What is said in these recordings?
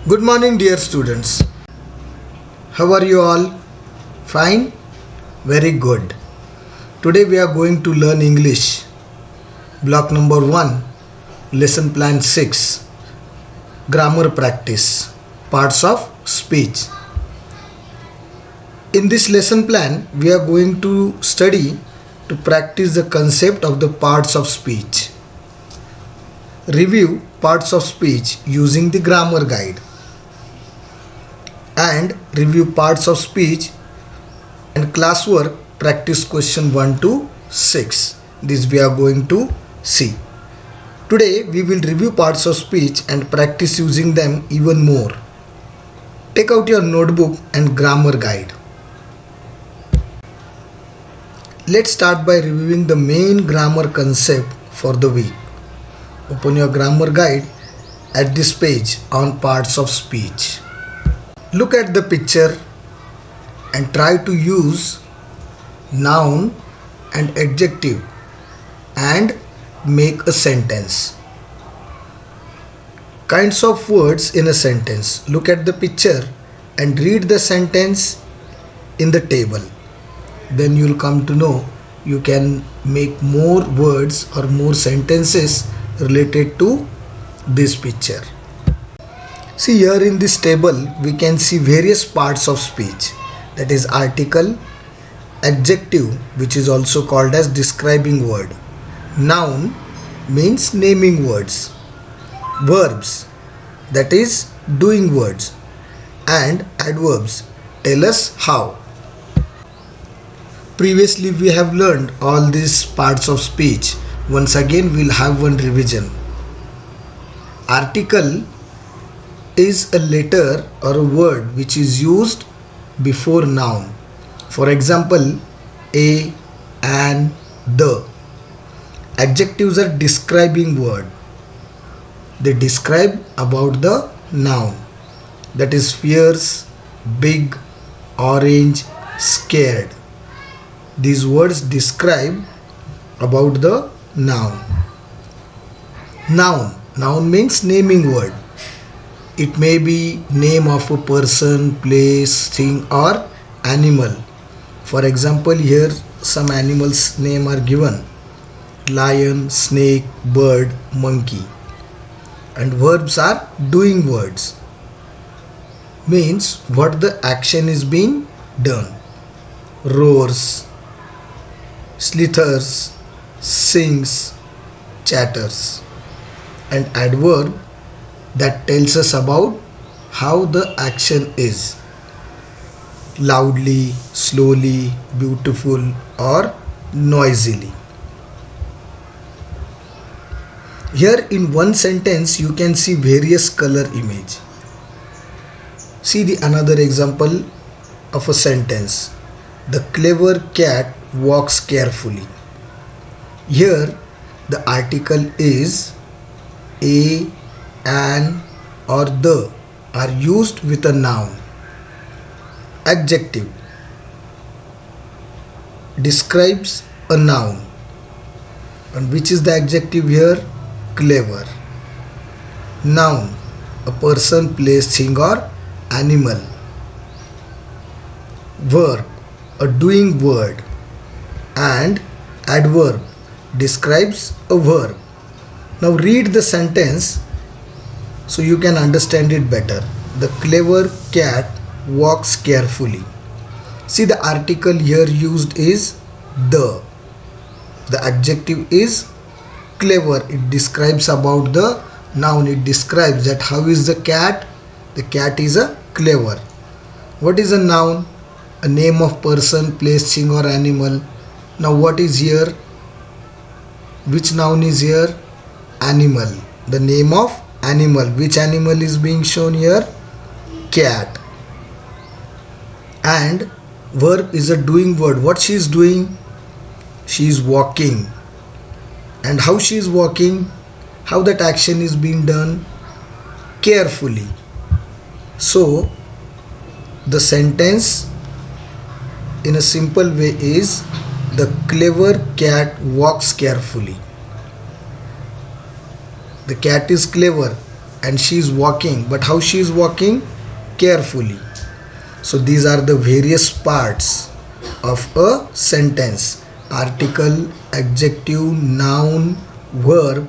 Good morning, dear students. How are you all? Fine? Very good. Today we are going to learn English. Block number 1, lesson plan 6, grammar practice, parts of speech. In this lesson plan, we are going to study to practice the concept of the parts of speech. Review parts of speech using the grammar guide. And review parts of speech and classwork practice question 1 to 6. This we are going to see. Today we will review parts of speech and practice using them even more. Take out your notebook and grammar guide. Let's start by reviewing the main grammar concept for the week. Open your grammar guide at this page on parts of speech. Look at the picture and try to use noun and adjective and make a sentence. Kinds of words in a sentence. Look at the picture and read the sentence in the table. Then you will come to know you can make more words or more sentences related to this picture. See, here in this table we can see various parts of speech, that is article, adjective which is also called as describing word, noun means naming words, verbs that is doing words, and adverbs tell us how. Previously we have learned all these parts of speech. Once again we'll have one revision. Article is a letter or a word which is used before noun. For example, a, an, the. Adjectives are describing word. They describe about the noun, that is fierce, big, orange, scared. These words describe about the noun. Noun means naming word. It may be name of a person, place, thing or animal. For example, here some animals' name are given: lion, snake, bird, monkey. And verbs are doing words, means what the action is being done. Roars, slithers, sings, chatters. And adverb that tells us about how the action is: loudly, slowly, beautiful or noisily. Here in one sentence you can see various color image. See the another example of a sentence: the clever cat walks carefully. Here the article is a, an or the are used with a noun. Adjective describes a noun. And which is the adjective here? Clever. Noun, a person, place, thing or animal. Verb, a doing word. And adverb describes a verb. Now read the sentence so you can understand it better. The clever cat walks carefully. See, the article here used is the. The adjective is clever. It describes about the noun. It describes that how is the cat. The cat is a clever. What is a noun? A name of person, place, thing or animal. Now what is here? Which noun is here? Animal. The name of animal. Which animal is being shown here? Cat. And verb is a doing word. What she is doing? She is walking. And how she is walking? How that action is being done? Carefully. So the sentence in a simple way is: the clever cat walks carefully. The cat is clever and she is walking, but how she is walking? Carefully. So these are the various parts of a sentence: article, adjective, noun, verb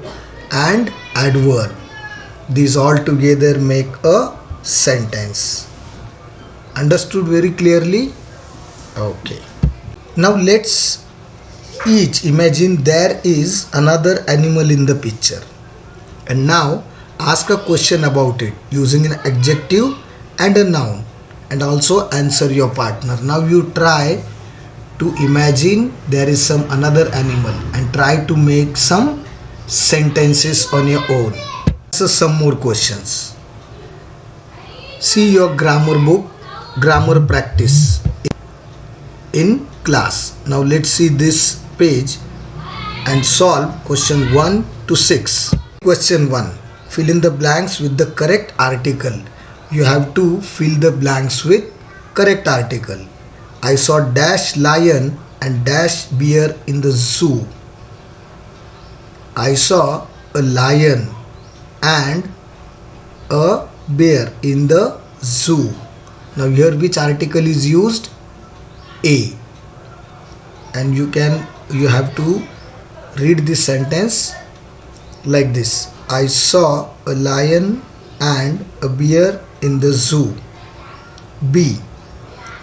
and adverb. These all together make a sentence. Understood very clearly? Okay. Now let's each imagine there is another animal in the picture, and now ask a question about it using an adjective and a noun, and also answer your partner. Now you try to imagine there is some another animal and try to make some sentences on your own. Answer some more questions. See your grammar book, grammar practice in class. Now let's see this page and solve question 1 to 6. Question 1. Fill in the blanks with the correct article. You have to fill the blanks with correct article. I saw dash lion and dash bear in the zoo. I saw a lion and a bear in the zoo. Now here which article is used? A. And you have to read this sentence like this: I saw a lion and a bear in the zoo. B.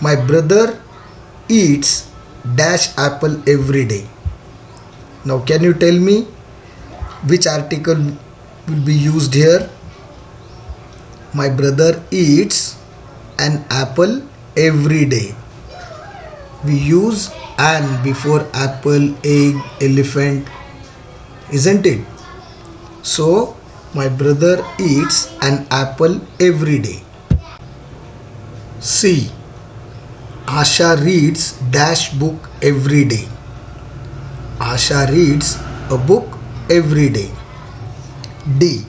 My brother eats dash apple every day. Now can you tell me which article will be used here? My brother eats an apple every day. We use an before apple, egg, elephant, isn't it? So my brother eats an apple every day. C. Asha reads dash book every day. Asha reads a book every day. D.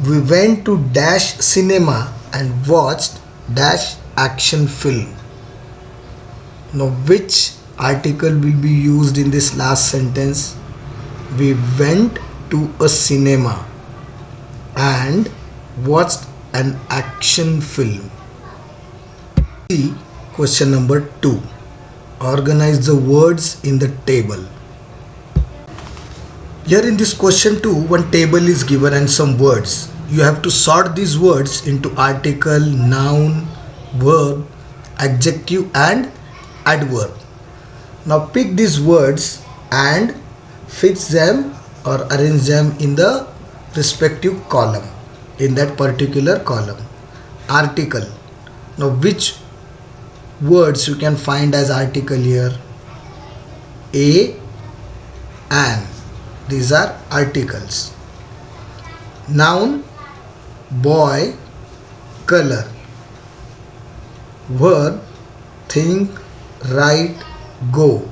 We went to dash cinema and watched dash action film. Now which article will be used in this last sentence? We went to a cinema and watched an action film. See question number 2. Organize the words in the table. Here in this question 2, one table is given and some words. You have to sort these words into article, noun, verb, adjective and adverb. Now pick these words and fix them or arrange them in the respective column, in that particular column. Article. Now which words you can find as article here? A, an. These are articles. Noun, boy, color. Verb, think, write, go.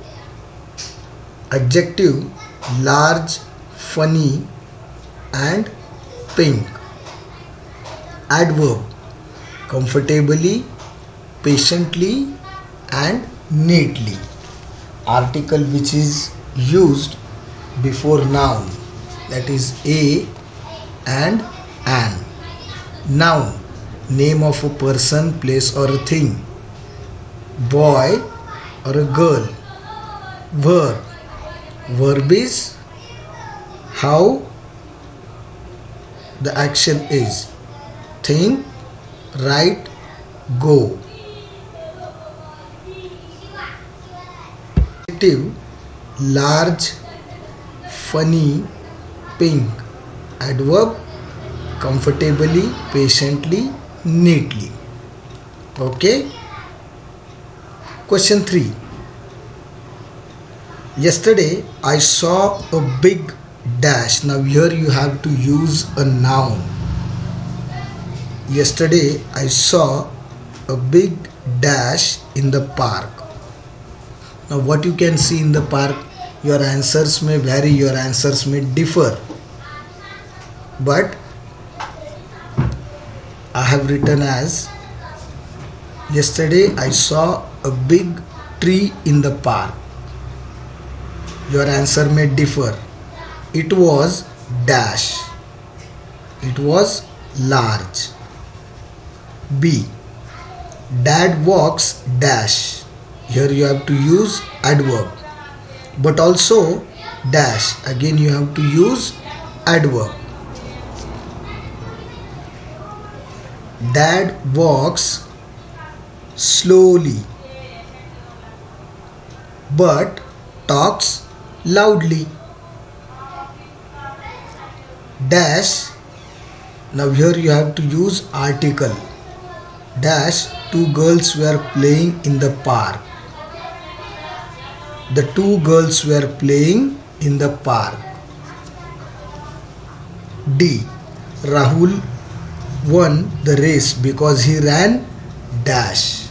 Adjective, large, funny and pink. Adverb, comfortably, patiently and neatly. Article which is used before noun, that is a and an. Noun, name of a person, place or a thing. Boy or a girl. Verb, verb is how the action is. Think, write, go. Adjective, large, funny, pink. Adverb, comfortably, patiently, neatly. Okay. Question 3. Yesterday I saw a big dash. Now here you have to use a noun. Yesterday I saw a big dash in the park. Now what you can see in the park? Your answers may vary, your answers may differ, but I have written as yesterday I saw a big tree in the park. Your answer may differ. It was dash. It was large. B. Dad walks dash. Here you have to use adverb, but also dash, again you have to use adverb. Dad walks slowly but talks loudly. Dash, now here you have to use article. Dash, two girls were playing in the park. The two girls were playing in the park. D. Rahul won the race because he ran dash.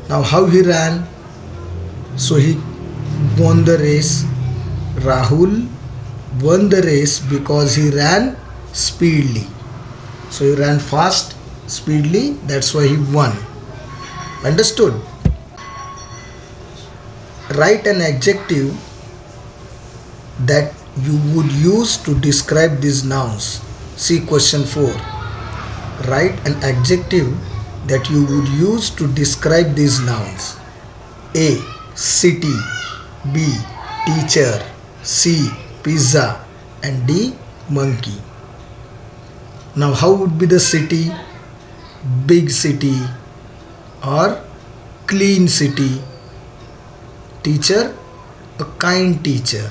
Now how he ran? So he won the race. Rahul won the race because he ran speedily. So he ran fast, speedily, that's why he won. Understood? Write an adjective that you would use to describe these nouns. See question 4. Write an adjective that you would use to describe these nouns. A. City. B. Teacher. C. Pizza. And D. Monkey. Now how would be the city? Big city or clean city. Teacher, a kind teacher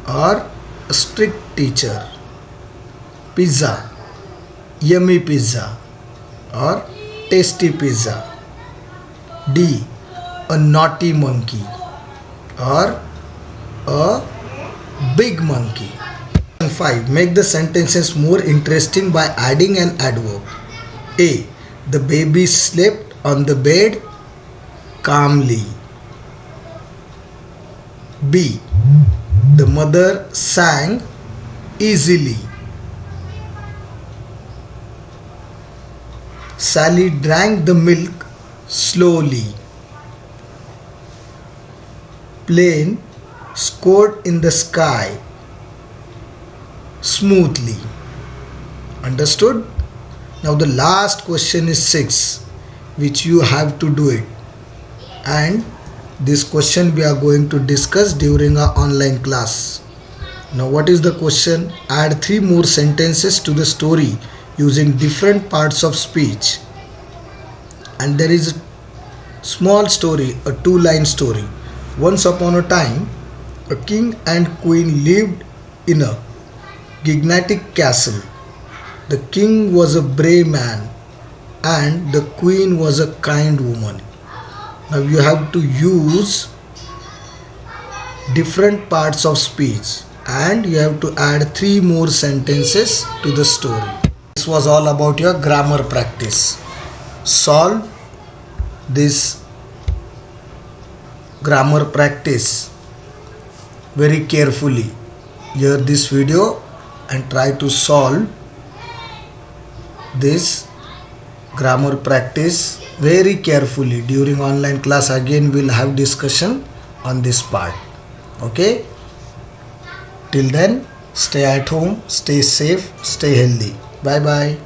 or a strict teacher. Pizza, yummy pizza or tasty pizza. D. A naughty monkey or a big monkey. 5. Make the sentences more interesting by adding an adverb. A. The baby slept on the bed calmly. B. The mother sang easily. Sally drank the milk slowly. Plane scored in the sky smoothly. Understood? Now the last question is 6, which you have to do it, and this question we are going to discuss during our online class. Now what is the question? Add 3 more sentences to the story using different parts of speech. And there is a small story, a 2-line story. Once upon a time, a king and queen lived in a gigantic castle. The king was a brave man and the queen was a kind woman. Now you have to use different parts of speech and you have to add 3 more sentences to the story. This was all about your grammar practice. Solve this grammar practice very carefully. Hear this video and try to solve this grammar practice very carefully. During online class again we'll have discussion on this part. Okay? Till then, stay at home, stay safe, stay healthy. Bye bye.